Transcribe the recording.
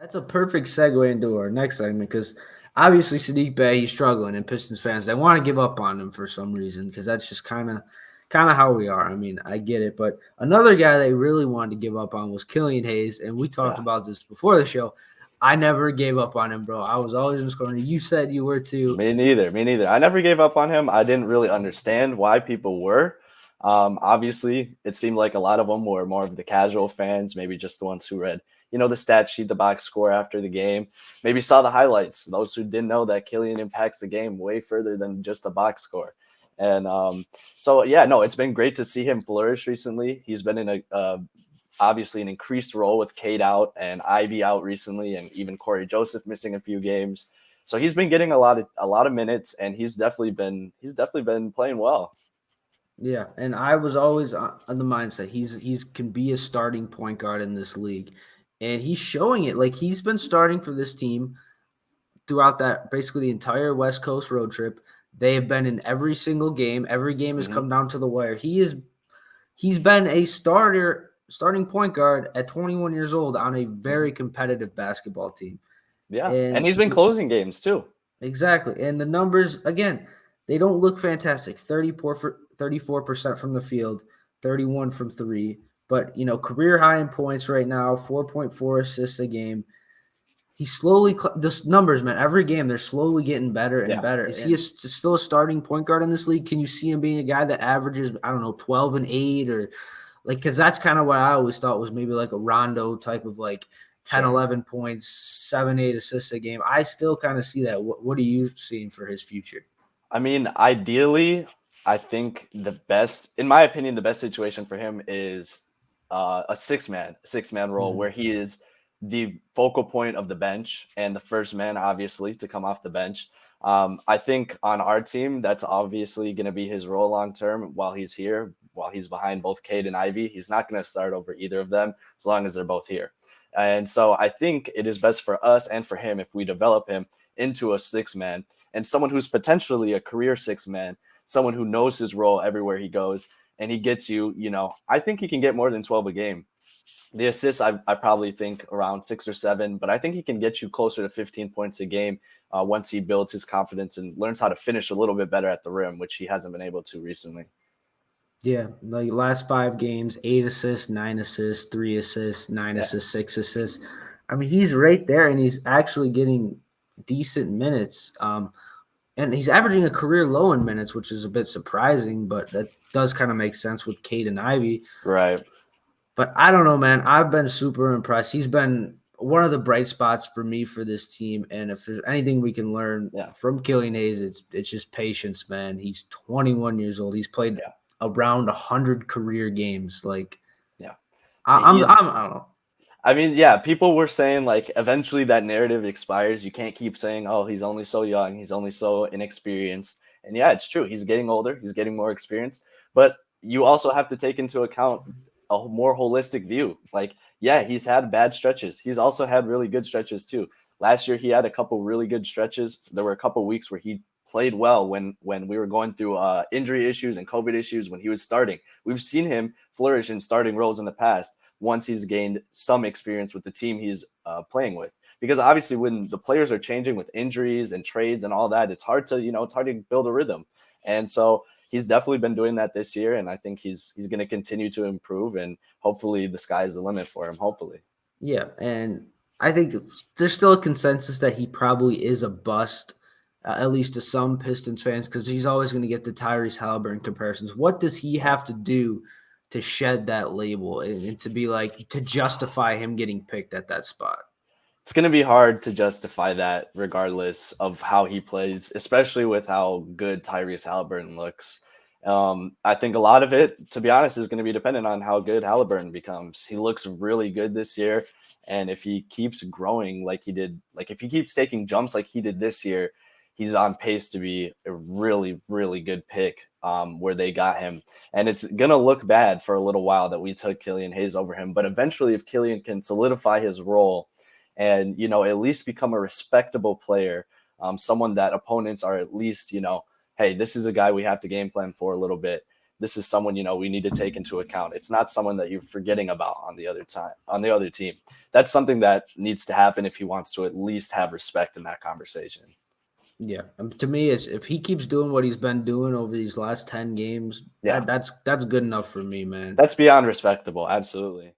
That's a perfect segue into our next segment because obviously Sadiq Bey, he's struggling, and Pistons fans they want to give up on him for some reason because that's just kind of how we are. I mean, I get it, but another guy they really wanted to give up on was Killian Hayes, and we talked Yeah. about this before the show. I never gave up on him, bro. I was always in his corner. You said you were too. Me neither. Me neither. I never gave up on him. I didn't really understand why people were. Obviously, it seemed like a lot of them were more of the casual fans, maybe just the ones who read, the stat sheet, the box score after the game, maybe saw the highlights. Those who didn't know that Killian impacts the game way further than just the box score. And so, yeah, no, it's been great to see him flourish recently. He's been in obviously an increased role with Cade out and Ivy out recently, and even Corey Joseph missing a few games. So he's been getting a lot of minutes, and he's definitely been playing well. Yeah, and I was always on the mindset he's can be a starting point guard in this league, and he's showing it. Like he's been starting for this team throughout that basically the entire West Coast road trip. They have been in every single game. Every game has Hmm. come down to the wire. He's been a starting point guard at 21 years old on a Hmm. very competitive basketball team. Yeah, and And he's been closing games too. exactly. And the numbers again, they don't look fantastic. 34% from the field, 31 from 3, but career high in points right now, 4.4 assists a game. He's slowly the numbers, man. Every game they're slowly getting better and Yeah. better. Is he still a starting point guard in this league? Can you see him being a guy that averages, I don't know, 12 and 8 or like cuz that's kind of what I always thought was maybe like a Rondo type of like 10, Sure. 11 points, 7, 8 assists a game. I still kind of see that. What are you seeing for his future? I mean, ideally, I think in my opinion, the best situation for him is a six man role Mhm. where he is the focal point of the bench and the first man, obviously, to come off the bench. I think on our team, that's obviously going to be his role long term while he's here, while he's behind both Cade and Ivy. He's not going to start over either of them as long as they're both here. And so I think it is best for us and for him if we develop him into a six man and someone who's potentially a career six man, someone who knows his role everywhere he goes, and he gets you, I think he can get more than 12 a game. The assists, I probably think around 6 or 7, but I think he can get you closer to 15 points a game once he builds his confidence and learns how to finish a little bit better at the rim, which he hasn't been able to recently. Yeah, like last 5 games, 8 assists, 9 assists, 3 assists, nine Yeah. assists, 6 assists. I mean, he's right there, and he's actually getting decent minutes. And he's averaging a career low in minutes, which is a bit surprising, but that does kind of make sense with Cade and Ivy. Right. But I don't know, man. I've been super impressed. He's been one of the bright spots for me for this team. And if there's anything we can learn Yeah. from Killian Hayes, it's just patience, man. He's 21 years old. He's played Yeah. around 100 career games. Like Yeah. He's I don't know. I mean, yeah, people were saying like eventually that narrative expires. You can't keep saying, "Oh, he's only so young, he's only so inexperienced." And yeah, it's true. He's getting older, he's getting more experience, but you also have to take into account a more holistic view. Like, yeah, he's had bad stretches. He's also had really good stretches too. Last year he had a couple really good stretches. There were a couple weeks where he played well when we were going through injury issues and COVID issues when he was starting. We've seen him flourish in starting roles in the past once he's gained some experience with the team he's playing with. Because obviously, when the players are changing with injuries and trades and all that, it's hard to build a rhythm. And so he's definitely been doing that this year, and I think he's going to continue to improve. And hopefully, the sky's the limit for him. Hopefully, Yeah, and I think there's still a consensus that he probably is a bust, at least to some Pistons fans, because he's always going to get the Tyrese Halliburton comparisons. What does he have to do to shed that label and to be like to justify him getting picked at that spot? it's going to be hard to justify that, regardless of how he plays, especially with how good Tyrese Halliburton looks. I think a lot of it, to be honest, is going to be dependent on how good Halliburton becomes. He looks really good this year, and if he keeps growing like he did, like if he keeps taking jumps like he did this year, he's on pace to be a really, really good pick where they got him. And it's going to look bad for a little while that we took Killian Hayes over him, but eventually, if Killian can solidify his role and at least become a respectable player, someone that opponents are at least hey, this is a guy we have to game plan for a little bit. this is someone, we need to take into account. It's not someone that you're forgetting about on the other team. That's something that needs to happen if he wants to at least have respect in that conversation. Yeah, to me, it's if he keeps doing what he's been doing over these last 10 games, Yeah. that's good enough for me, man. That's beyond respectable. Absolutely.